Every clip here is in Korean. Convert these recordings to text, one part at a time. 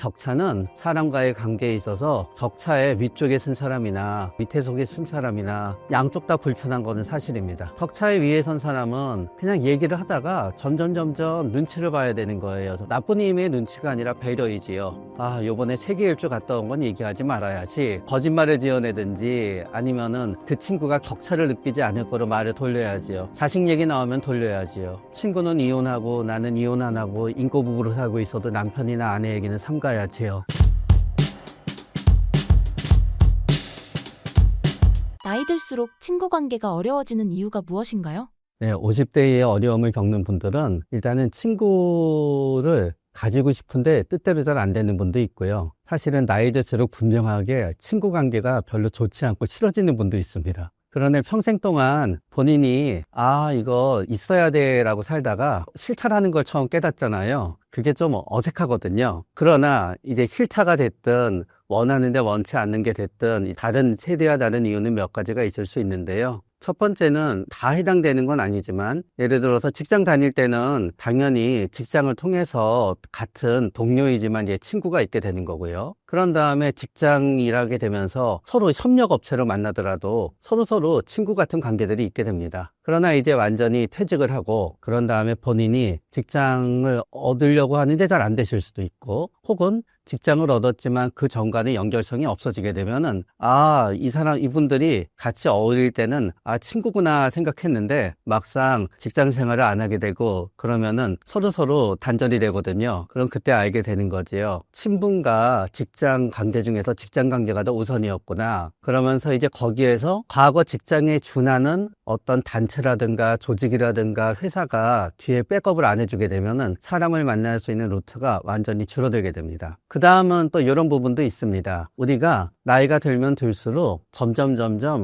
격차는 사람과의 관계에 있어서 격차의 위쪽에 쓴 사람이나 밑에 속에 쓴 사람이나 양쪽 다 불편한 거는 사실입니다. 격차의 위에 선 사람은 그냥 얘기를 하다가 점점 눈치를 봐야 되는 거예요. 나쁜 의미의 눈치가 아니라 배려이지요. 요번에 세계 일주 갔다 온 건 얘기하지 말아야지, 거짓말을 지어내든지 아니면은 그 친구가 격차를 느끼지 않을 거로 말을 돌려야지요. 자식 얘기 나오면 돌려야지요. 친구는 이혼하고 나는 이혼 안 하고 인꼬부부로 살고 있어도 남편이나 아내 얘기는 삼가야지요. 나이 들수록 친구 관계가 어려워지는 이유가 무엇인가요? 네, 50대의 어려움을 겪는 분들은 일단은 친구를 가지고 싶은데 뜻대로 잘 안 되는 분도 있고요. 사실은 나이 들수록 분명하게 친구 관계가 별로 좋지 않고 싫어지는 분도 있습니다. 그러나 평생 동안 본인이 이거 있어야 돼 라고 살다가 싫다라는 걸 처음 깨닫잖아요. 그게 좀 어색하거든요. 그러나 이제 싫다가 됐든 원하는데 원치 않는 게 됐든 다른 세대와 다른 이유는 몇 가지가 있을 수 있는데요. 첫 번째는 다 해당되는 건 아니지만, 예를 들어서 직장 다닐 때는 당연히 직장을 통해서 같은 동료이지만 이제 친구가 있게 되는 거고요. 그런 다음에 직장 일하게 되면서 서로 협력업체로 만나더라도 서로 친구 같은 관계들이 있게 됩니다. 그러나 이제 완전히 퇴직을 하고 그런 다음에 본인이 직장을 얻으려고 하는데 잘 안 되실 수도 있고, 혹은 직장을 얻었지만 그 전과는 연결성이 없어지게 되면은 이분들이 같이 어울릴 때는 친구구나 생각했는데 막상 직장 생활을 안 하게 되고 그러면은 서로 단절이 되거든요. 그럼 그때 알게 되는 거지요. 친분과 직장 관계 중에서 직장 관계가 더 우선이었구나. 그러면서 이제 거기에서 과거 직장에 준하는 어떤 단체라든가 조직이라든가 회사가 뒤에 백업을 안 해주게 되면은 사람을 만날 수 있는 루트가 완전히 줄어들게 됩니다. 그 다음은 또 이런 부분도 있습니다. 우리가 나이가 들면 들수록 점점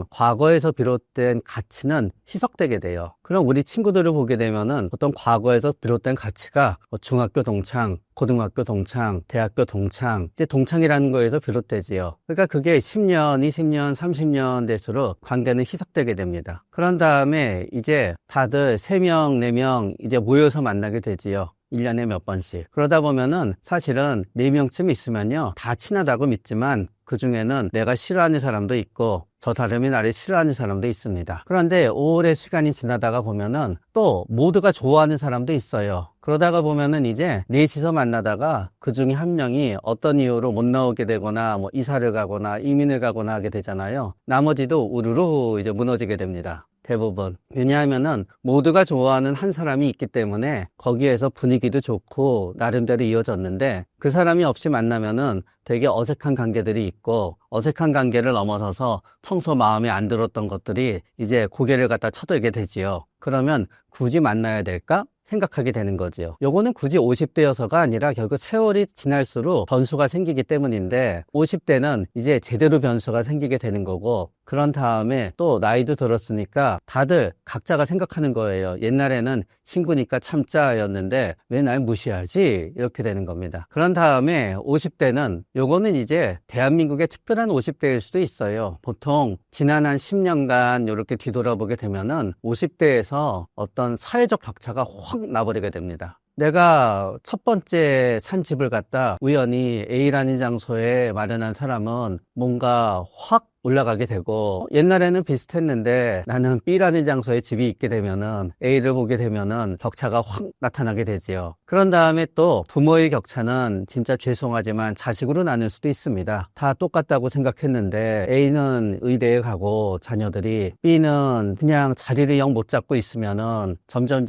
과거에서 비롯된 가치는 희석되게 돼요. 그럼 우리 친구들을 보게 되면은 어떤 과거에서 비롯된 가치가 중학교 동창, 고등학교 동창, 대학교 동창, 이제 동창이라는 거에서 비롯되지요. 그러니까 그게 10년, 20년, 30년 될수록 관계는 희석되게 됩니다. 그런 다음에 이제 다들 3명, 4명 이제 모여서 만나게 되지요. 1년에 몇 번씩. 그러다 보면은 사실은 4명쯤 있으면요, 다 친하다고 믿지만 그 중에는 내가 싫어하는 사람도 있고 저 사람이 나를 싫어하는 사람도 있습니다. 그런데 오래 시간이 지나다가 보면은 또 모두가 좋아하는 사람도 있어요. 그러다가 보면은 이제 넷이서 만나다가 그 중에 한 명이 어떤 이유로 못 나오게 되거나 이사를 가거나 이민을 가거나 하게 되잖아요. 나머지도 우르르 이제 무너지게 됩니다. 대부분. 왜냐하면은 모두가 좋아하는 한 사람이 있기 때문에 거기에서 분위기도 좋고 나름대로 이어졌는데, 그 사람이 없이 만나면은 되게 어색한 관계들이 있고, 어색한 관계를 넘어서서 평소 마음에 안 들었던 것들이 이제 고개를 갖다 쳐들게 되지요. 그러면 굳이 만나야 될까? 생각하게 되는 거지요. 요거는 굳이 50대여서가 아니라 결국 세월이 지날수록 변수가 생기기 때문인데, 50대는 이제 제대로 변수가 생기게 되는 거고, 그런 다음에 또 나이도 들었으니까 다들 각자가 생각하는 거예요. 옛날에는 친구니까 참자였는데 왜 날 무시하지? 이렇게 되는 겁니다. 그런 다음에 50대는 요거는 이제 대한민국의 특별한 50대일 수도 있어요. 보통 지난 한 10년간 이렇게 뒤돌아보게 되면은 50대에서 어떤 사회적 격차가 확 나버리게 됩니다. 내가 첫 번째 산 집을 갖다 우연히 A라는 장소에 마련한 사람은 뭔가 확 올라가게 되고, 옛날에는 비슷했는데 나는 B라는 장소에 집이 있게 되면은 A를 보게 되면은 격차가 확 나타나게 되지요. 그런 다음에 또 부모의 격차는 진짜 죄송하지만 자식으로 나눌 수도 있습니다. 다 똑같다고 생각했는데 A는 의대에 가고 자녀들이, B는 그냥 자리를 영 못 잡고 있으면은 점점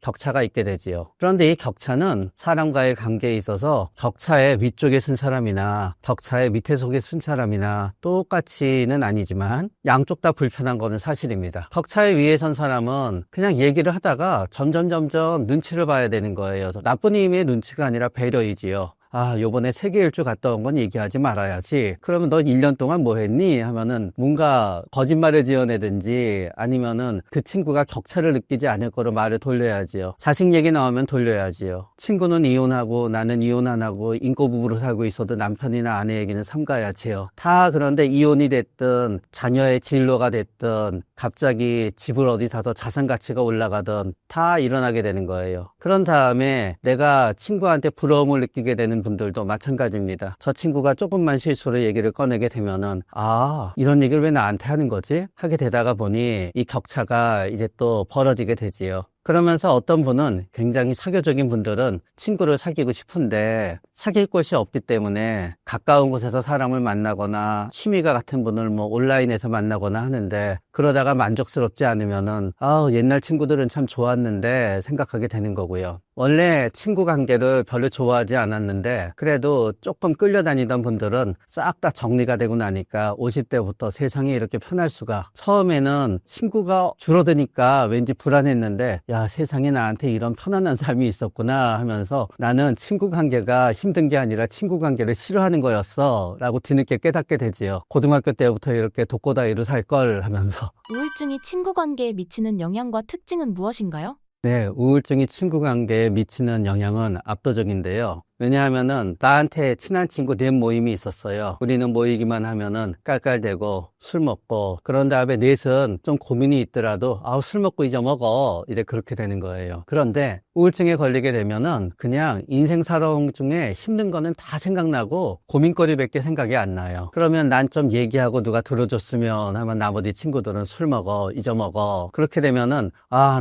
격차가 있게 되지요. 그런데 이 격차는 사람과의 관계에 있어서 격차의 위쪽에 쓴 사람이나 격차의 밑에 속에 쓴 사람이나 똑같이는 아니지만 양쪽 다 불편한 거는 사실입니다. 격차의 위에 선 사람은 그냥 얘기를 하다가 점점 눈치를 봐야 되는 거예요. 나쁜 의미의 눈치가 아니라 배려이지요. 요번에 세계 일주 갔다 온 건 얘기하지 말아야지. 그러면 너 1년 동안 뭐 했니? 하면은 뭔가 거짓말을 지어내든지 아니면은 그 친구가 격차를 느끼지 않을 거로 말을 돌려야지요. 자식 얘기 나오면 돌려야지요. 친구는 이혼하고 나는 이혼 안 하고 인꼬부부로 살고 있어도 남편이나 아내 얘기는 삼가야지요. 다 그런데 이혼이 됐든 자녀의 진로가 됐든 갑자기 집을 어디 사서 자산 가치가 올라가든 다 일어나게 되는 거예요. 그런 다음에 내가 친구한테 부러움을 느끼게 되는 분들도 마찬가지입니다. 저 친구가 조금만 실수로 얘기를 꺼내게 되면은 이런 얘기를 왜 나한테 하는 거지? 하게 되다가 보니 이 격차가 이제 또 벌어지게 되지요. 그러면서 어떤 분은 굉장히 사교적인 분들은 친구를 사귀고 싶은데 사귈 곳이 없기 때문에 가까운 곳에서 사람을 만나거나 취미가 같은 분을 뭐 온라인에서 만나거나 하는데 그러다가 만족스럽지 않으면은 옛날 친구들은 참 좋았는데 생각하게 되는 거고요. 원래 친구 관계를 별로 좋아하지 않았는데 그래도 조금 끌려다니던 분들은 싹 다 정리가 되고 나니까 50대부터 세상이 이렇게 편할 수가. 처음에는 친구가 줄어드니까 왠지 불안했는데 야, 세상에 나한테 이런 편안한 삶이 있었구나 하면서 나는 친구 관계가 힘든 게 아니라 친구 관계를 싫어하는 거였어 라고 뒤늦게 깨닫게 되지요. 고등학교 때부터 이렇게 독고다이로 살 걸 하면서. 우울증이 친구 관계에 미치는 영향과 특징은 무엇인가요? 네, 우울증이 친구 관계에 미치는 영향은 압도적인데요. 왜냐하면은 나한테 친한 친구 넷 모임이 있었어요. 우리는 모이기만 하면은 깔깔대고 술 먹고 그런 다음에 넷은 좀 고민이 있더라도 술 먹고 잊어먹어 이래 그렇게 되는 거예요. 그런데 우울증에 걸리게 되면은 그냥 인생 살아온 중에 힘든 거는 다 생각나고 고민거리밖에 생각이 안 나요. 그러면 난 좀 얘기하고 누가 들어줬으면 하면 나머지 친구들은 술 먹어 잊어먹어 그렇게 되면은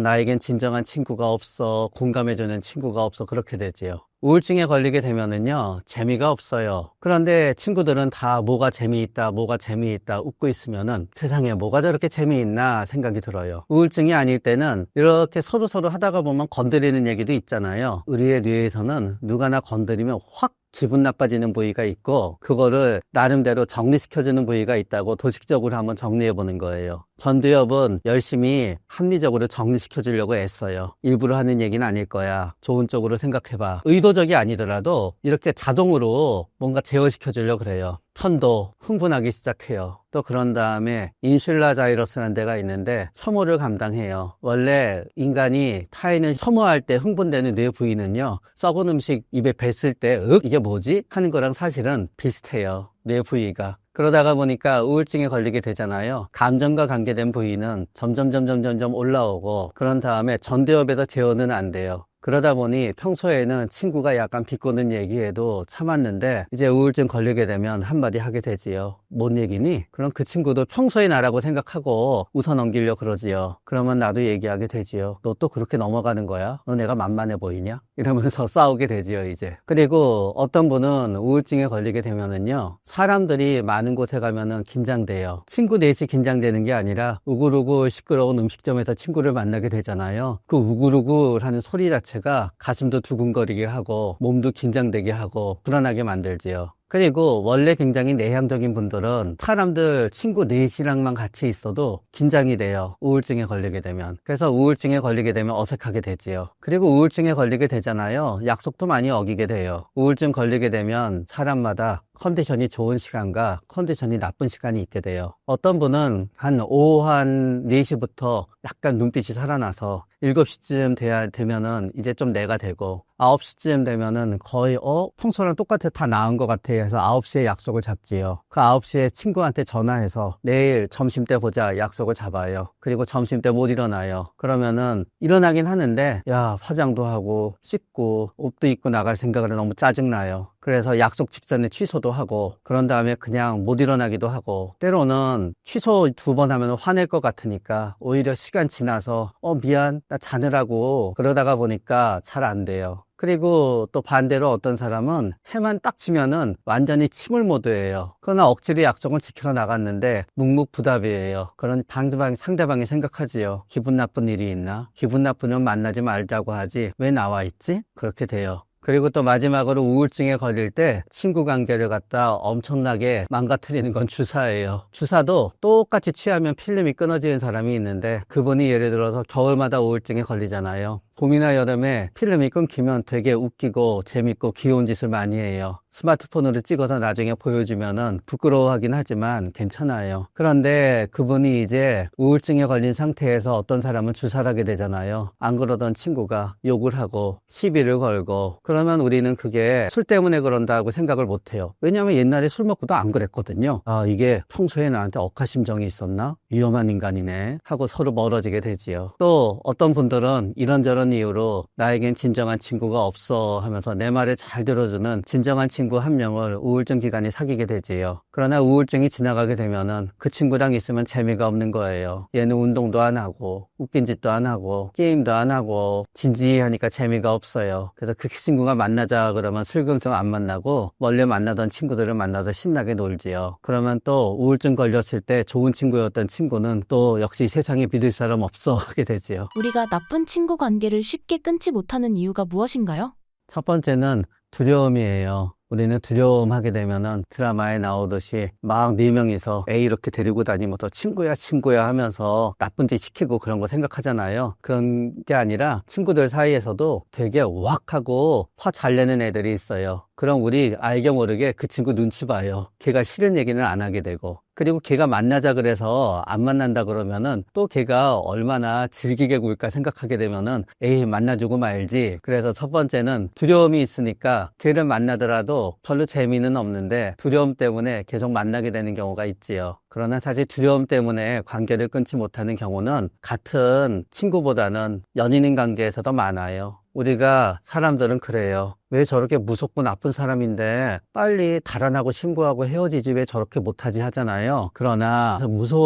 나에겐 진정한 친구가 없어 공감해주는 친구가 없어 그렇게 되지요. 우울증에 걸리게 되면은요, 재미가 없어요. 그런데 친구들은 다 뭐가 재미있다, 뭐가 재미있다 웃고 있으면은 세상에 뭐가 저렇게 재미있나 생각이 들어요. 우울증이 아닐 때는 이렇게 서로 하다가 보면 건드리는 얘기도 있잖아요. 우리의 뇌에서는 누가나 건드리면 확 기분 나빠지는 부위가 있고 그거를 나름대로 정리시켜주는 부위가 있다고 도식적으로 한번 정리해보는 거예요. 전두엽은 열심히 합리적으로 정리시켜주려고 애써요. 일부러 하는 얘기는 아닐 거야. 좋은 쪽으로 생각해봐. 의도적이 아니더라도 이렇게 자동으로 뭔가 제어시켜주려고 그래요. 편도 흥분하기 시작해요. 또 그런 다음에 인슐라자이러스라는 데가 있는데 혐오를 감당해요. 원래 인간이 타인을 혐오할 때 흥분되는 뇌 부위는요, 썩은 음식 입에 뱉을 때 이게 뭐지? 하는 거랑 사실은 비슷해요. 뇌 부위가. 그러다가 보니까 우울증에 걸리게 되잖아요. 감정과 관계된 부위는 점점 올라오고 그런 다음에 전두엽에서 제어는 안 돼요. 그러다 보니 평소에는 친구가 약간 비꼬는 얘기해도 참았는데 이제 우울증 걸리게 되면 한마디 하게 되지요. 뭔 얘기니? 그럼 그 친구도 평소에 나라고 생각하고 웃어 넘기려고 그러지요. 그러면 나도 얘기하게 되지요. 너 또 그렇게 넘어가는 거야? 너 내가 만만해 보이냐? 이러면서 싸우게 되지요, 이제. 그리고 어떤 분은 우울증에 걸리게 되면은요, 사람들이 많은 곳에 가면은 긴장돼요. 친구 넷이 긴장되는 게 아니라 우글우글 시끄러운 음식점에서 친구를 만나게 되잖아요. 그 우글우글하는 소리 자체가 가슴도 두근거리게 하고 몸도 긴장되게 하고 불안하게 만들지요. 그리고 원래 굉장히 내향적인 분들은 사람들 친구 넷이랑만 같이 있어도 긴장이 돼요. 우울증에 걸리게 되면. 그래서 우울증에 걸리게 되면 어색하게 되지요. 그리고 우울증에 걸리게 되잖아요. 약속도 많이 어기게 돼요. 우울증 걸리게 되면 사람마다 컨디션이 좋은 시간과 컨디션이 나쁜 시간이 있게 돼요. 어떤 분은 오후 한 4시부터 약간 눈빛이 살아나서 7시쯤 되면은 이제 좀 내가 되고 9시쯤 되면은 거의 평소랑 똑같아 다 나은 것 같아 해서 9시에 약속을 잡지요. 그 9시에 친구한테 전화해서 내일 점심때 보자 약속을 잡아요. 그리고 점심때 못 일어나요. 그러면은 일어나긴 하는데 화장도 하고 씻고 옷도 입고 나갈 생각을 너무 짜증나요. 그래서 약속 직전에 취소도 하고 그런 다음에 그냥 못 일어나기도 하고 때로는 취소 2번 하면 화낼 것 같으니까 오히려 시간 지나서 미안 나 자느라고 그러다가 보니까 잘 안 돼요. 그리고 또 반대로 어떤 사람은 해만 딱 지면은 완전히 침울 모드예요. 그러나 억지로 약속은 지키러 나갔는데 묵묵부답이에요. 그런 상대방이 생각하지요. 기분 나쁜 일이 있나? 기분 나쁘면 만나지 말자고 하지 왜 나와 있지? 그렇게 돼요. 그리고 또 마지막으로 우울증에 걸릴 때 친구 관계를 갖다 엄청나게 망가뜨리는 건 주사예요. 주사도 똑같이 취하면 필름이 끊어지는 사람이 있는데 그분이 예를 들어서 겨울마다 우울증에 걸리잖아요. 봄이나 여름에 필름이 끊기면 되게 웃기고 재밌고 귀여운 짓을 많이 해요. 스마트폰으로 찍어서 나중에 보여주면은 부끄러워하긴 하지만 괜찮아요. 그런데 그분이 이제 우울증에 걸린 상태에서 어떤 사람은 주사를 하게 되잖아요. 안 그러던 친구가 욕을 하고 시비를 걸고 그러면 우리는 그게 술 때문에 그런다고 생각을 못 해요. 왜냐하면 옛날에 술 먹고도 안 그랬거든요. 이게 평소에 나한테 억하심정이 있었나? 위험한 인간이네 하고 서로 멀어지게 되지요. 또 어떤 분들은 이런저런 그런 이유로 나에겐 진정한 친구가 없어 하면서 내 말을 잘 들어주는 진정한 친구 한 명을 우울증 기간에 사귀게 되지요. 그러나 우울증이 지나가게 되면은 그 친구랑 있으면 재미가 없는 거예요. 얘는 운동도 안 하고 웃긴 짓도 안 하고 게임도 안 하고 진지하니까 재미가 없어요. 그래서 그 친구가 만나자 그러면 슬금슬금 안 만나고 원래 만나던 친구들을 만나서 신나게 놀지요. 그러면 또 우울증 걸렸을 때 좋은 친구였던 친구는 또 역시 세상에 믿을 사람 없어 하게 되지요. 우리가 나쁜 친구 관계를 쉽게 끊지 못하는 이유가 무엇인가요? 첫 번째는 두려움이에요. 우리는 두려움하게 되면은 드라마에 나오듯이 막 4명이서 애 이렇게 데리고 다니면서 친구야 하면서 나쁜 짓 시키고 그런 거 생각하잖아요. 그런 게 아니라 친구들 사이에서도 되게 왁하고 화 잘 내는 애들이 있어요. 그럼 우리 알게 모르게 그 친구 눈치 봐요. 걔가 싫은 얘기는 안 하게 되고. 그리고 걔가 만나자 그래서 안 만난다 그러면은 또 걔가 얼마나 즐기게 굴까 생각하게 되면은 에이 만나주고 말지. 그래서 첫 번째는 두려움이 있으니까 걔를 만나더라도 별로 재미는 없는데 두려움 때문에 계속 만나게 되는 경우가 있지요. 그러나 사실 두려움 때문에 관계를 끊지 못하는 경우는 같은 친구보다는 연인인 관계에서 더 많아요. 우리가 사람들은 그래요. 왜 저렇게 무섭고 나쁜 사람인데 빨리 달아나고 신고하고 헤어지지 왜 저렇게 못하지 하잖아요. 그러나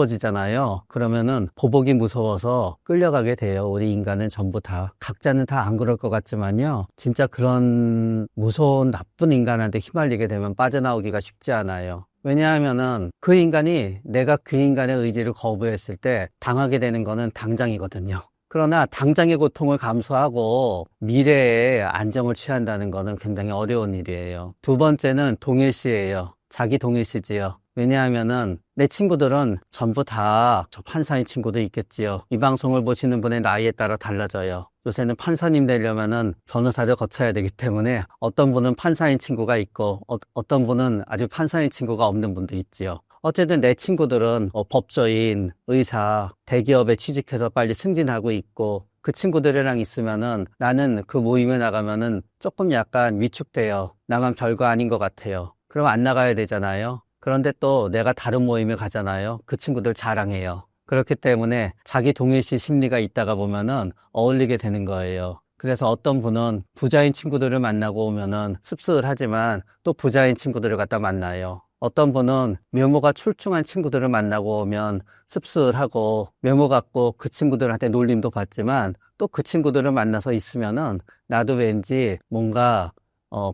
무서워지잖아요. 그러면은 보복이 무서워서 끌려가게 돼요. 우리 인간은 전부 다. 각자는 다 안 그럴 것 같지만요. 진짜 그런 무서운 나쁜 인간한테 휘말리게 되면 빠져나오기가 쉽지 않아요. 왜냐하면은 그 인간이 내가 그 인간의 의지를 거부했을 때 당하게 되는 거는 당장이거든요. 그러나 당장의 고통을 감수하고 미래에 안정을 취한다는 거는 굉장히 어려운 일이에요. 두 번째는 동일시예요. 자기 동일시지요. 왜냐하면은 내 친구들은 전부 다 저 판사인 친구도 있겠지요. 이 방송을 보시는 분의 나이에 따라 달라져요. 요새는 판사님 되려면은 변호사를 거쳐야 되기 때문에 어떤 분은 판사인 친구가 있고 어떤 분은 아직 판사인 친구가 없는 분도 있지요. 어쨌든 내 친구들은 법조인, 의사, 대기업에 취직해서 빨리 승진하고 있고 그 친구들이랑 있으면은 나는 그 모임에 나가면은 조금 약간 위축돼요. 나만 별거 아닌 것 같아요. 그럼 안 나가야 되잖아요. 그런데 또 내가 다른 모임에 가잖아요. 그 친구들 자랑해요. 그렇기 때문에 자기 동일시 심리가 있다가 보면은 어울리게 되는 거예요. 그래서 어떤 분은 부자인 친구들을 만나고 오면은 씁쓸하지만 또 부자인 친구들을 갖다 만나요. 어떤 분은 외모가 출중한 친구들을 만나고 오면 씁쓸하고 외모 갖고 그 친구들한테 놀림도 받지만 또 그 친구들을 만나서 있으면은 나도 왠지 뭔가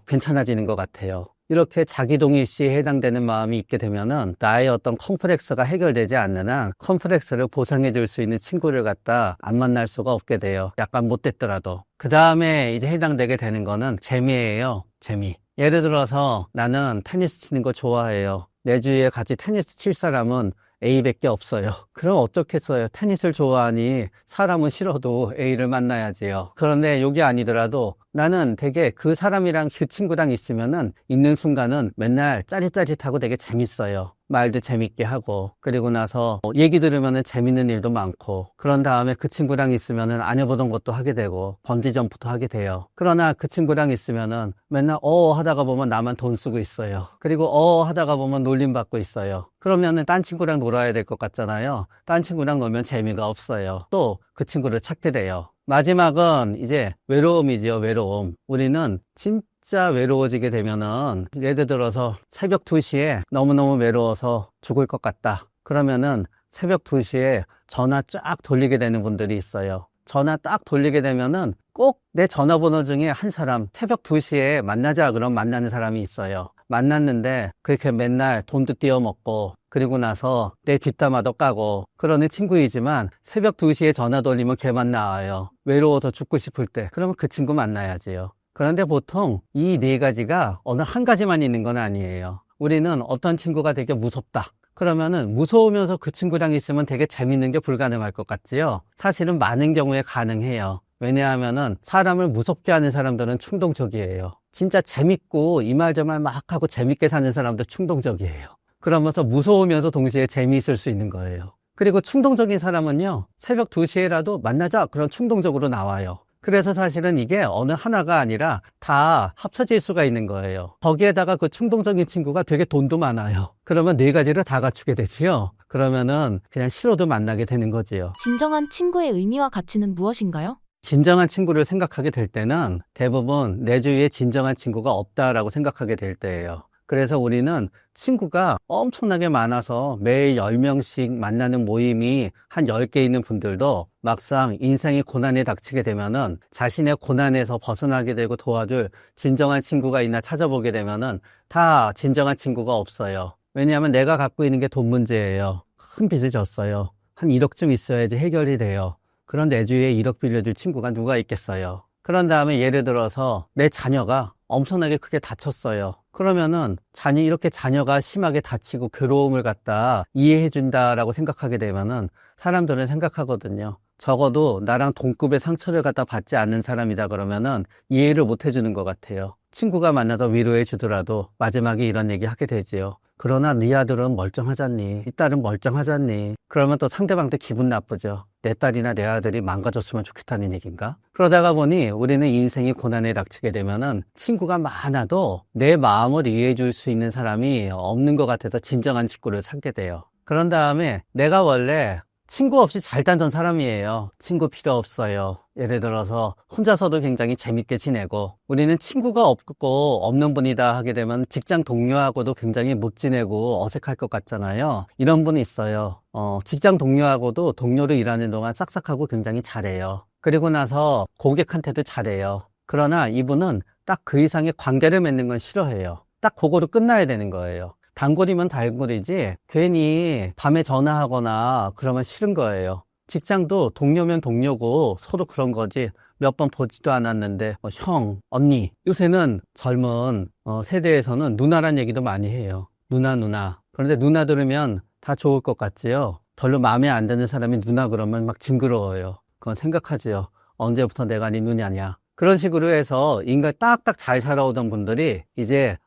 괜찮아지는 것 같아요. 이렇게 자기 동일시에 해당되는 마음이 있게 되면은 나의 어떤 컴플렉스가 해결되지 않는 한 컴플렉스를 보상해 줄 수 있는 친구를 갖다 안 만날 수가 없게 돼요. 약간 못됐더라도. 그 다음에 이제 해당되게 되는 거는 재미예요. 재미. 예를 들어서 나는 테니스 치는 거 좋아해요. 내 주위에 같이 테니스 칠 사람은 A밖에 없어요. 그럼 어쩌겠어요. 테니스를 좋아하니 사람은 싫어도 A를 만나야지요. 그런데 이게 아니더라도 나는 되게 그 사람이랑 그 친구랑 있으면은 있는 순간은 맨날 짜릿짜릿하고 되게 재밌어요. 말도 재밌게 하고 그리고 나서 얘기 들으면은 재밌는 일도 많고 그런 다음에 그 친구랑 있으면은 안 해보던 것도 하게 되고 번지점프도 하게 돼요. 그러나 그 친구랑 있으면은 맨날 하다가 보면 나만 돈 쓰고 있어요. 그리고 하다가 보면 놀림 받고 있어요. 그러면은 딴 친구랑 놀아야 될 것 같잖아요. 딴 친구랑 놀면 재미가 없어요. 또 그 친구를 찾게 돼요. 마지막은 이제 외로움이지요. 외로움. 우리는 진짜 외로워지게 되면은 예를 들어서 새벽 2시에 너무너무 외로워서 죽을 것 같다. 그러면은 새벽 2시에 전화 쫙 돌리게 되는 분들이 있어요. 전화 딱 돌리게 되면은 꼭 내 전화번호 중에 한 사람 새벽 2시에 만나자 그럼 만나는 사람이 있어요. 만났는데 그렇게 맨날 돈도 띄어먹고 그리고 나서 내 뒷담화도 까고 그러는 친구이지만 새벽 2시에 전화 돌리면 걔만 나와요. 외로워서 죽고 싶을 때. 그러면 그 친구 만나야지요. 그런데 보통 이 4가지가 어느 한 가지만 있는 건 아니에요. 우리는 어떤 친구가 되게 무섭다. 그러면은 무서우면서 그 친구랑 있으면 되게 재밌는 게 불가능할 것 같지요. 사실은 많은 경우에 가능해요. 왜냐하면은 사람을 무섭게 하는 사람들은 충동적이에요. 진짜 재밌고 이 말 저 말 막 하고 재밌게 사는 사람도 충동적이에요. 그러면서 무서우면서 동시에 재미있을 수 있는 거예요. 그리고 충동적인 사람은요, 새벽 2시에라도 만나자 그런 충동적으로 나와요. 그래서 사실은 이게 어느 하나가 아니라 다 합쳐질 수가 있는 거예요. 거기에다가 그 충동적인 친구가 되게 돈도 많아요. 그러면 4가지를 다 갖추게 되지요. 그러면은 그냥 싫어도 만나게 되는 거지요. 진정한 친구의 의미와 가치는 무엇인가요? 진정한 친구를 생각하게 될 때는 대부분 내 주위에 진정한 친구가 없다라고 생각하게 될 때예요. 그래서 우리는 친구가 엄청나게 많아서 매일 10명씩 만나는 모임이 한 10개 있는 분들도 막상 인생의 고난에 닥치게 되면은 자신의 고난에서 벗어나게 되고 도와줄 진정한 친구가 있나 찾아보게 되면은 다 진정한 친구가 없어요. 왜냐하면 내가 갖고 있는 게 돈 문제예요. 큰 빚을 졌어요. 한 1억쯤 있어야지 해결이 돼요. 그런 내 주위에 1억 빌려줄 친구가 누가 있겠어요. 그런 다음에 예를 들어서 내 자녀가 엄청나게 크게 다쳤어요. 그러면은 이렇게 자녀가 심하게 다치고 괴로움을 갖다 이해해 준다라고 생각하게 되면은 사람들은 생각하거든요. 적어도 나랑 동급의 상처를 갖다 받지 않는 사람이다 그러면은 이해를 못 해주는 것 같아요. 친구가 만나서 위로해 주더라도 마지막에 이런 얘기 하게 되지요. 그러나 네 아들은 멀쩡하잖니, 이 딸은 멀쩡하잖니. 그러면 또 상대방도 기분 나쁘죠. 내 딸이나 내 아들이 망가졌으면 좋겠다는 얘기인가? 그러다가 보니 우리는 인생이 고난에 닥치게 되면은 친구가 많아도 내 마음을 이해해 줄 수 있는 사람이 없는 것 같아서 진정한 친구를 찾게 돼요. 그런 다음에 내가 원래 친구 없이 잘 다녔던 사람이에요. 친구 필요 없어요. 예를 들어서 혼자서도 굉장히 재밌게 지내고, 우리는 친구가 없고 없는 분이다 하게 되면 직장 동료하고도 굉장히 못 지내고 어색할 것 같잖아요. 이런 분이 있어요. 직장 동료하고도 동료로 일하는 동안 싹싹하고 굉장히 잘해요. 그리고 나서 고객한테도 잘해요. 그러나 이분은 딱 그 이상의 관계를 맺는 건 싫어해요. 딱 그거로 끝나야 되는 거예요. 단골이면 단골이지 괜히 밤에 전화하거나 그러면 싫은 거예요. 직장도 동료면 동료고 서로 그런 거지 몇 번 보지도 않았는데 형, 언니. 요새는 젊은 세대에서는 누나란 얘기도 많이 해요. 누나. 그런데 누나 들으면 다 좋을 것 같지요. 별로 마음에 안 드는 사람이 누나 그러면 막 징그러워요. 그건 생각하지요. 언제부터 내가 네 누냐냐. 그런 식으로 해서 인간 딱딱 잘 살아오던 분들이 이제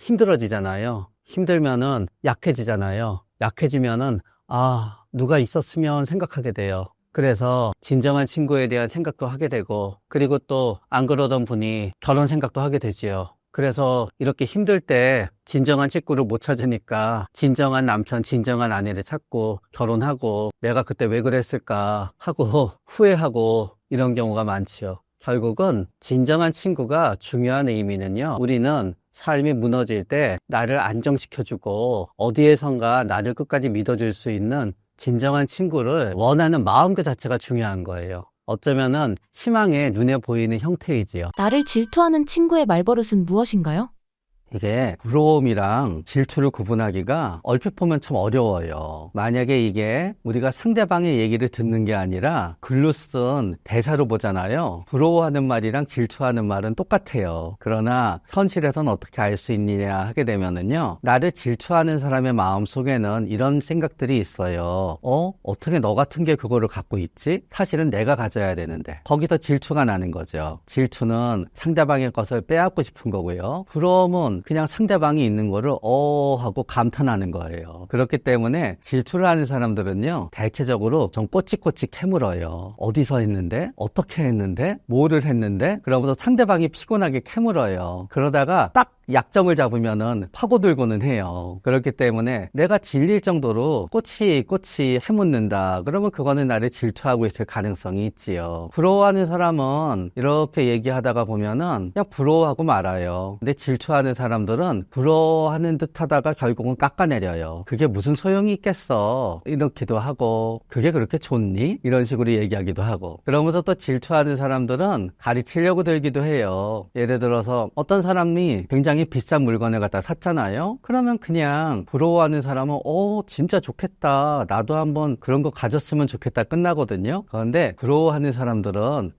힘들어지잖아요. 힘들면은 약해지잖아요. 약해지면은 누가 있었으면 생각하게 돼요. 그래서 진정한 친구에 대한 생각도 하게 되고, 그리고 또 안 그러던 분이 결혼 생각도 하게 되지요. 그래서 이렇게 힘들 때 진정한 친구를 못 찾으니까 진정한 남편, 진정한 아내를 찾고 결혼하고 내가 그때 왜 그랬을까 하고 후회하고 이런 경우가 많지요. 결국은 진정한 친구가 중요한 의미는요, 우리는 삶이 무너질 때 나를 안정시켜주고 어디에선가 나를 끝까지 믿어줄 수 있는 진정한 친구를 원하는 마음 그 자체가 중요한 거예요. 어쩌면은 희망의 눈에 보이는 형태이지요. 나를 질투하는 친구의 말버릇은 무엇인가요? 이게 부러움이랑 질투를 구분하기가 얼핏 보면 참 어려워요. 만약에 이게 우리가 상대방의 얘기를 듣는 게 아니라 글로 쓴 대사로 보잖아요. 부러워하는 말이랑 질투하는 말은 똑같아요. 그러나 현실에선 어떻게 알 수 있느냐 하게 되면은요, 나를 질투하는 사람의 마음 속에는 이런 생각들이 있어요. 어떻게 너 같은 게 그거를 갖고 있지? 사실은 내가 가져야 되는데. 거기서 질투가 나는 거죠. 질투는 상대방의 것을 빼앗고 싶은 거고요. 부러움은 그냥 상대방이 있는 거를 하고 감탄하는 거예요. 그렇기 때문에 질투를 하는 사람들은요, 대체적으로 좀 꼬치꼬치 캐물어요. 어디서 했는데? 어떻게 했는데? 뭐를 했는데? 그러면서 상대방이 피곤하게 캐물어요. 그러다가 딱 약점을 잡으면은 파고들고는 해요. 그렇기 때문에 내가 질릴 정도로 꼬치 해묻는다. 그러면 그거는 나를 질투하고 있을 가능성이 있지요. 부러워하는 사람은 이렇게 얘기하다가 보면은 그냥 부러워하고 말아요. 근데 질투하는 사람들은 부러워하는 듯 하다가 결국은 깎아내려요. 그게 무슨 소용이 있겠어. 이렇기도 하고, 그게 그렇게 좋니? 이런 식으로 얘기하기도 하고. 그러면서 또 질투하는 사람들은 가르치려고 들기도 해요. 예를 들어서 어떤 사람이 굉장히 비싼 물건을 갖다 샀잖아요. 그러면 그냥 부러워하는 사람은 진짜 좋겠다, 나도 한번 그런 거 가졌으면 좋겠다 끝나거든요. 그런데 부러워하는 사람들은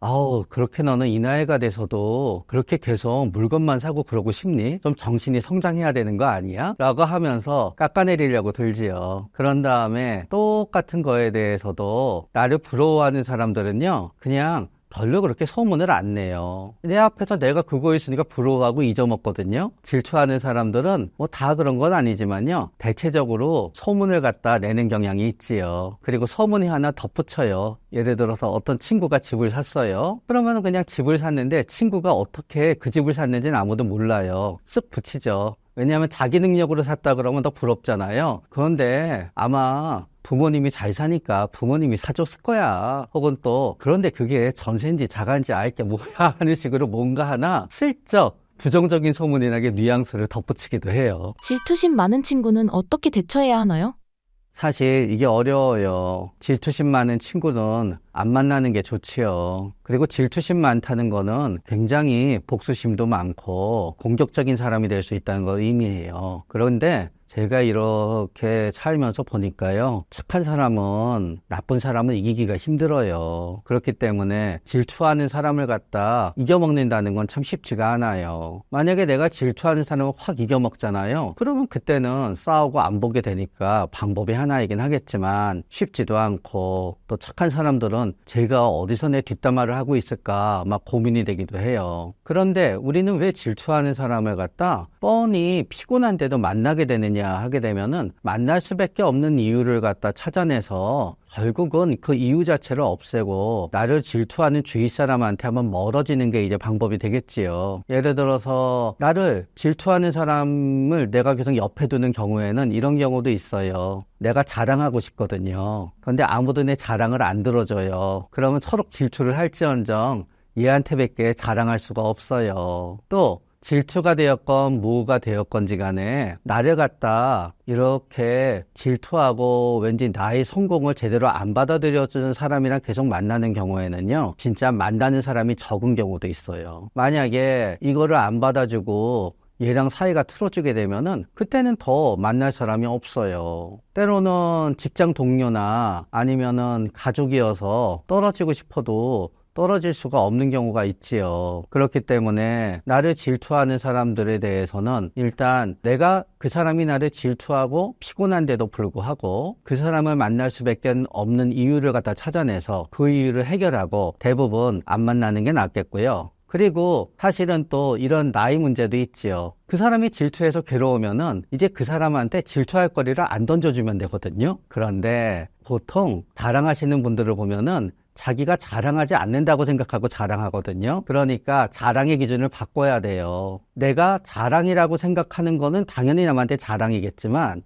그렇게 너는 이 나이가 돼서도 그렇게 계속 물건만 사고 그러고 싶니? 좀 정신이 성장해야 되는 거 아니야? 라고 하면서 깎아내리려고 들지요. 그런 다음에 똑같은 거에 대해서도 나를 부러워하는 사람들은요, 그냥 별로 그렇게 소문을 안 내요. 내 앞에서 내가 그거 있으니까 부러워하고 잊어먹거든요. 질투하는 사람들은 뭐 다 그런 건 아니지만요, 대체적으로 소문을 갖다 내는 경향이 있지요. 그리고 소문이 하나 덧붙여요. 예를 들어서 어떤 친구가 집을 샀어요. 그러면 그냥 집을 샀는데 친구가 어떻게 그 집을 샀는지는 아무도 몰라요. 쓱 붙이죠. 왜냐하면 자기 능력으로 샀다 그러면 더 부럽잖아요. 그런데 아마 부모님이 잘 사니까 부모님이 사줬을 거야. 혹은 또 그런데 그게 전세인지 자가인지 알 게 뭐야 하는 식으로 뭔가 하나 슬쩍 부정적인 소문이나게 뉘앙스를 덧붙이기도 해요. 질투심 많은 친구는 어떻게 대처해야 하나요? 사실 이게 어려워요. 질투심 많은 친구는 안 만나는 게 좋지요. 그리고 질투심 많다는 거는 굉장히 복수심도 많고 공격적인 사람이 될 수 있다는 걸 의미해요. 그런데 제가 이렇게 살면서 보니까요. 착한 사람은 나쁜 사람을 이기기가 힘들어요. 그렇기 때문에 질투하는 사람을 갖다 이겨먹는다는 건 참 쉽지가 않아요. 만약에 내가 질투하는 사람을 확 이겨먹잖아요. 그러면 그때는 싸우고 안 보게 되니까 방법이 하나이긴 하겠지만 쉽지도 않고 또 착한 사람들은 제가 어디서 내 뒷담화를 하고 있을까 막 고민이 되기도 해요. 그런데 우리는 왜 질투하는 사람을 갖다 뻔히 피곤한데도 만나게 되느냐 하게 되면은 만날 수밖에 없는 이유를 갖다 찾아내서 결국은 그 이유 자체를 없애고 나를 질투하는 주위 사람한테 한번 멀어지는 게 이제 방법이 되겠지요. 예를 들어서 나를 질투하는 사람을 내가 계속 옆에 두는 경우에는 이런 경우도 있어요. 내가 자랑하고 싶거든요. 그런데 아무도 내 자랑을 안 들어줘요. 그러면 서로 질투를 할지언정 얘한테밖에 자랑할 수가 없어요. 또 질투가 되었건 뭐가 되었건지 간에 나를 갖다 이렇게 질투하고 왠지 나의 성공을 제대로 안 받아들여주는 사람이랑 계속 만나는 경우에는요. 진짜 만나는 사람이 적은 경우도 있어요. 만약에 이거를 안 받아주고 얘랑 사이가 틀어지게 되면은 그때는 더 만날 사람이 없어요. 때로는 직장 동료나 아니면은 가족이어서 떨어지고 싶어도 떨어질 수가 없는 경우가 있지요. 그렇기 때문에 나를 질투하는 사람들에 대해서는 일단 내가 그 사람이 나를 질투하고 피곤한데도 불구하고 그 사람을 만날 수밖에 없는 이유를 갖다 찾아내서 그 이유를 해결하고 대부분 안 만나는 게 낫겠고요. 그리고 사실은 또 이런 나이 문제도 있지요. 그 사람이 질투해서 괴로우면은 이제 그 사람한테 질투할 거리를 안 던져주면 되거든요. 그런데 보통 자랑하시는 분들을 보면은 자기가 자랑하지 않는다고 생각하고 자랑하거든요. 그러니까 자랑의 기준을 바꿔야 돼요. 내가 자랑이라고 생각하는 거는 당연히 남한테 자랑이겠지만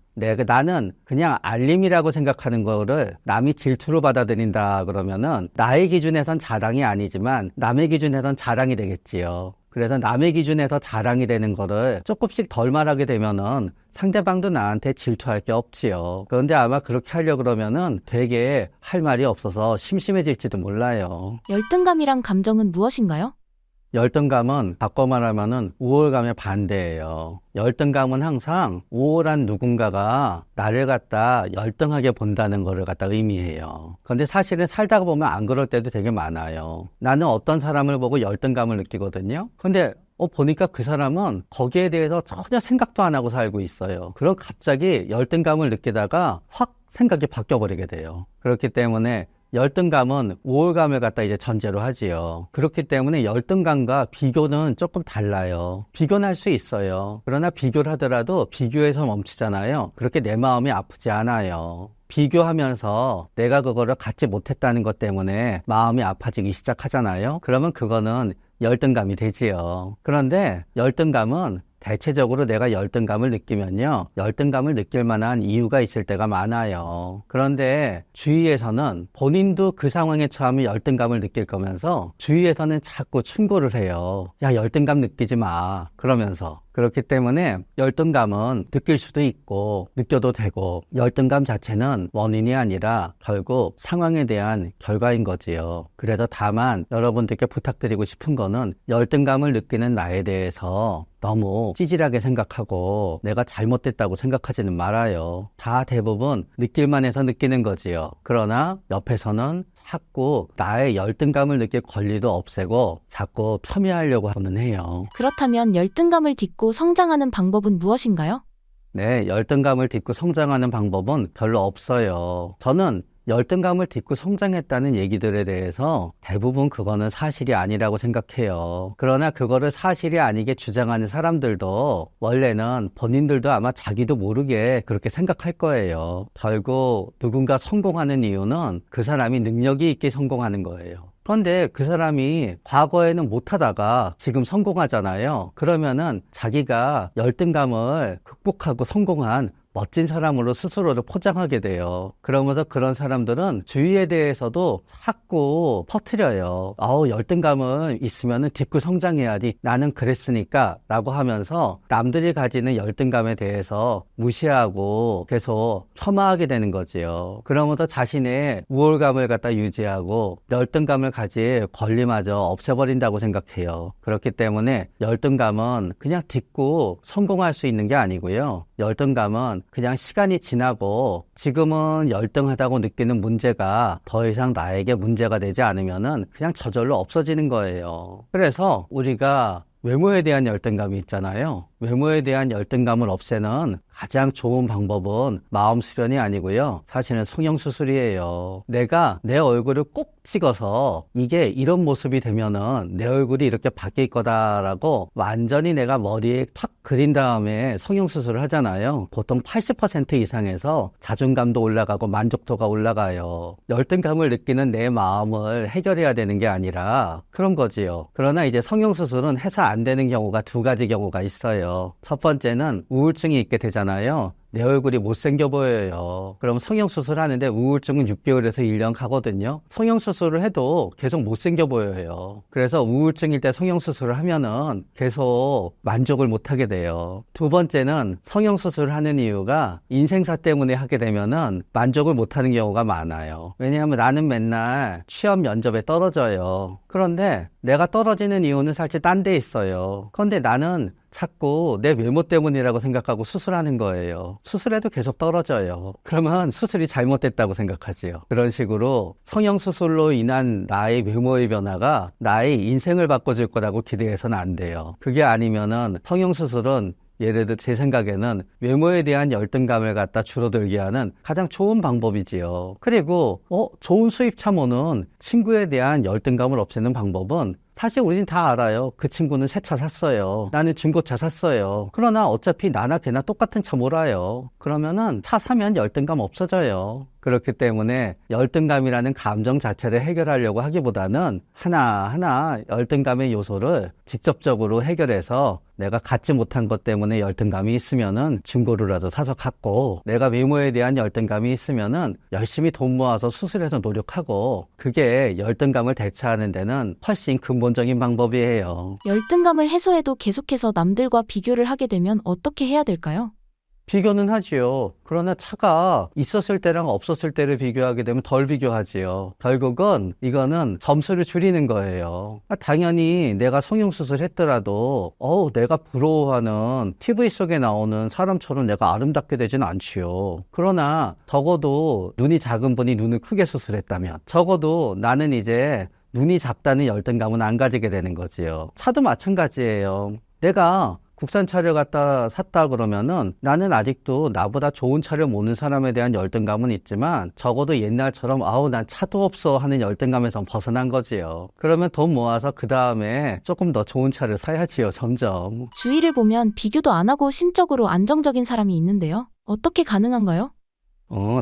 나는 그냥 알림이라고 생각하는 거를 남이 질투로 받아들인다 그러면은 나의 기준에선 자랑이 아니지만 남의 기준에선 자랑이 되겠지요. 그래서 남의 기준에서 자랑이 되는 거를 조금씩 덜 말하게 되면은 상대방도 나한테 질투할 게 없지요. 그런데 아마 그렇게 하려고 그러면은 되게 할 말이 없어서 심심해질지도 몰라요. 열등감이란 감정은 무엇인가요? 열등감은 바꿔 말하면은 우월감의 반대예요. 열등감은 항상 우월한 누군가가 나를 갖다 열등하게 본다는 거를 갖다 의미해요. 그런데 사실은 살다가 보면 안 그럴 때도 되게 많아요. 나는 어떤 사람을 보고 열등감을 느끼거든요. 근데 보니까 그 사람은 거기에 대해서 전혀 생각도 안 하고 살고 있어요. 그럼 갑자기 열등감을 느끼다가 확 생각이 바뀌어버리게 돼요. 그렇기 때문에 열등감은 우월감을 갖다 이제 전제로 하지요. 그렇기 때문에 열등감과 비교는 조금 달라요. 비교는 할 수 있어요. 그러나 비교를 하더라도 비교에서 멈추잖아요. 그렇게 내 마음이 아프지 않아요. 비교하면서 내가 그거를 갖지 못했다는 것 때문에 마음이 아파지기 시작하잖아요. 그러면 그거는 열등감이 되지요. 그런데 열등감은 대체적으로 내가 열등감을 느끼면요. 열등감을 느낄 만한 이유가 있을 때가 많아요. 그런데 주위에서는 본인도 그 상황에 처하면 열등감을 느낄 거면서 주위에서는 자꾸 충고를 해요. 야, 열등감 느끼지 마. 그러면서. 그렇기 때문에 열등감은 느낄 수도 있고 느껴도 되고 열등감 자체는 원인이 아니라 결국 상황에 대한 결과인 거지요. 그래도 다만 여러분들께 부탁드리고 싶은 거는 열등감을 느끼는 나에 대해서 너무 찌질하게 생각하고 내가 잘못됐다고 생각하지는 말아요. 다 대부분 느낄만 해서 느끼는 거지요. 그러나 옆에서는 자꾸 나의 열등감을 느낄 권리도 없애고 자꾸 폄훼하려고 하고는 해요. 그렇다면 열등감을 딛고 성장하는 방법은 무엇인가요? 네, 열등감을 딛고 성장하는 방법은 별로 없어요. 저는 열등감을 딛고 성장했다는 얘기들에 대해서 대부분 그거는 사실이 아니라고 생각해요. 그러나 그거를 사실이 아니게 주장하는 사람들도 원래는 본인들도 아마 자기도 모르게 그렇게 생각할 거예요. 결국 누군가 성공하는 이유는 그 사람이 능력이 있게 성공하는 거예요. 그런데 그 사람이 과거에는 못하다가 지금 성공하잖아요. 그러면은 자기가 열등감을 극복하고 성공한 멋진 사람으로 스스로를 포장하게 돼요. 그러면서 그런 사람들은 주위에 대해서도 자꾸 퍼뜨려요. 열등감은 있으면 딛고 성장해야지. 나는 그랬으니까 라고 하면서 남들이 가지는 열등감에 대해서 무시하고 계속 폄하하게 되는 거지요. 그러면서 자신의 우월감을 갖다 유지하고 열등감을 가질 권리마저 없애버린다고 생각해요. 그렇기 때문에 열등감은 그냥 딛고 성공할 수 있는 게 아니고요. 열등감은 그냥 시간이 지나고 지금은 열등하다고 느끼는 문제가 더 이상 나에게 문제가 되지 않으면은 그냥 저절로 없어지는 거예요. 그래서 우리가 외모에 대한 열등감이 있잖아요. 외모에 대한 열등감을 없애는 가장 좋은 방법은 마음 수련이 아니고요. 사실은 성형수술이에요. 내가 내 얼굴을 꼭 찍어서 이게 이런 모습이 되면은 내 얼굴이 이렇게 바뀔 거다라고 완전히 내가 머리에 팍 그린 다음에 성형수술을 하잖아요. 보통 80% 이상에서 자존감도 올라가고 만족도가 올라가요. 열등감을 느끼는 내 마음을 해결해야 되는 게 아니라 그런 거지요. 그러나 이제 성형수술은 해서 안 되는 경우가 두 가지 경우가 있어요. 첫 번째는 우울증이 있게 되잖아요. 내 얼굴이 못생겨 보여요. 그럼 성형수술 하는데 우울증은 6개월에서 1년 가거든요. 성형수술을 해도 계속 못생겨 보여요. 그래서 우울증일 때 성형수술을 하면은 계속 만족을 못하게 돼요. 두 번째는 성형수술을 하는 이유가 인생사 때문에 하게 되면은 만족을 못하는 경우가 많아요. 왜냐하면 나는 맨날 취업 면접에 떨어져요. 그런데 내가 떨어지는 이유는 사실 딴 데 있어요. 그런데 나는 자꾸 내 외모 때문이라고 생각하고 수술하는 거예요. 수술해도 계속 떨어져요. 그러면 수술이 잘못됐다고 생각하지요. 그런 식으로 성형수술로 인한 나의 외모의 변화가 나의 인생을 바꿔줄 거라고 기대해서는 안 돼요. 그게 아니면은 성형수술은 예를 들어 제 생각에는 외모에 대한 열등감을 갖다 줄어들게 하는 가장 좋은 방법이지요. 그리고 좋은 수입차 모는 친구에 대한 열등감을 없애는 방법은 사실 우린 다 알아요. 그 친구는 새 차 샀어요. 나는 중고차 샀어요. 그러나 어차피 나나 걔나 똑같은 차 몰아요. 그러면은 차 사면 열등감 없어져요. 그렇기 때문에 열등감이라는 감정 자체를 해결하려고 하기보다는 하나하나 열등감의 요소를 직접적으로 해결해서 내가 갖지 못한 것 때문에 열등감이 있으면은 중고로라도 사서 갖고, 내가 외모에 대한 열등감이 있으면은 열심히 돈 모아서 수술해서 노력하고, 그게 열등감을 대처하는 데는 훨씬 근본적인 방법이에요. 열등감을 해소해도 계속해서 남들과 비교를 하게 되면 어떻게 해야 될까요? 비교는 하지요. 그러나 차가 있었을 때랑 없었을 때를 비교하게 되면 덜 비교하지요. 결국은 이거는 점수를 줄이는 거예요. 당연히 내가 성형수술 했더라도 내가 부러워하는 TV 속에 나오는 사람처럼 내가 아름답게 되진 않지요. 그러나 적어도 눈이 작은 분이 눈을 크게 수술했다면, 적어도 나는 이제 눈이 작다는 열등감은 안 가지게 되는 거지요. 차도 마찬가지예요. 내가 국산 차를 갖다 샀다 그러면은 나는 아직도 나보다 좋은 차를 모는 사람에 대한 열등감은 있지만, 적어도 옛날처럼 난 차도 없어 하는 열등감에서 벗어난 거지요. 그러면 돈 모아서 그 다음에 조금 더 좋은 차를 사야지요. 점점. 주위를 보면 비교도 안 하고 심적으로 안정적인 사람이 있는데요. 어떻게 가능한가요?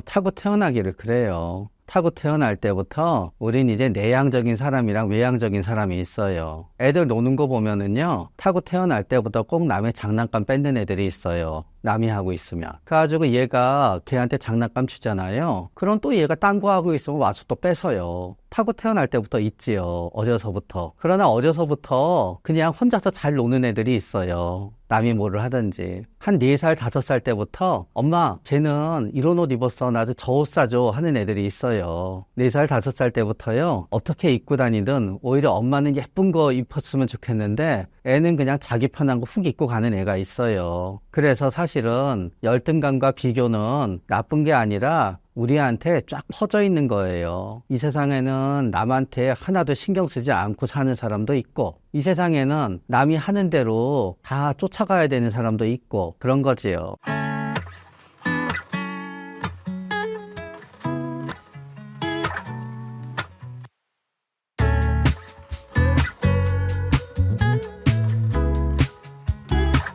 타고 태어나기를 그래요. 타고 태어날 때부터 우린 이제 내향적인 사람이랑 외향적인 사람이 있어요. 애들 노는 거 보면은요, 타고 태어날 때부터 꼭 남의 장난감 뺏는 애들이 있어요. 남이 하고 있으면. 그래가지고 얘가 걔한테 장난감 주잖아요. 그럼 또 얘가 딴 거 하고 있으면 와서 또 뺏어요. 타고 태어날 때부터 있지요. 어려서부터. 그러나 어려서부터 그냥 혼자서 잘 노는 애들이 있어요. 남이 뭐를 하든지. 한 4살, 5살 때부터 엄마, 쟤는 이런 옷 입었어. 나도 저 옷 사줘. 하는 애들이 있어요. 4살, 5살 때부터요. 어떻게 입고 다니든 오히려 엄마는 예쁜 거 입었으면 좋겠는데 애는 그냥 자기 편한 거 훅 입고 가는 애가 있어요. 그래서 사실은 열등감과 비교는 나쁜 게 아니라 우리한테 쫙 퍼져 있는 거예요. 이 세상에는 남한테 하나도 신경 쓰지 않고 사는 사람도 있고, 이 세상에는 남이 하는 대로 다 쫓아가야 되는 사람도 있고, 그런 거지요.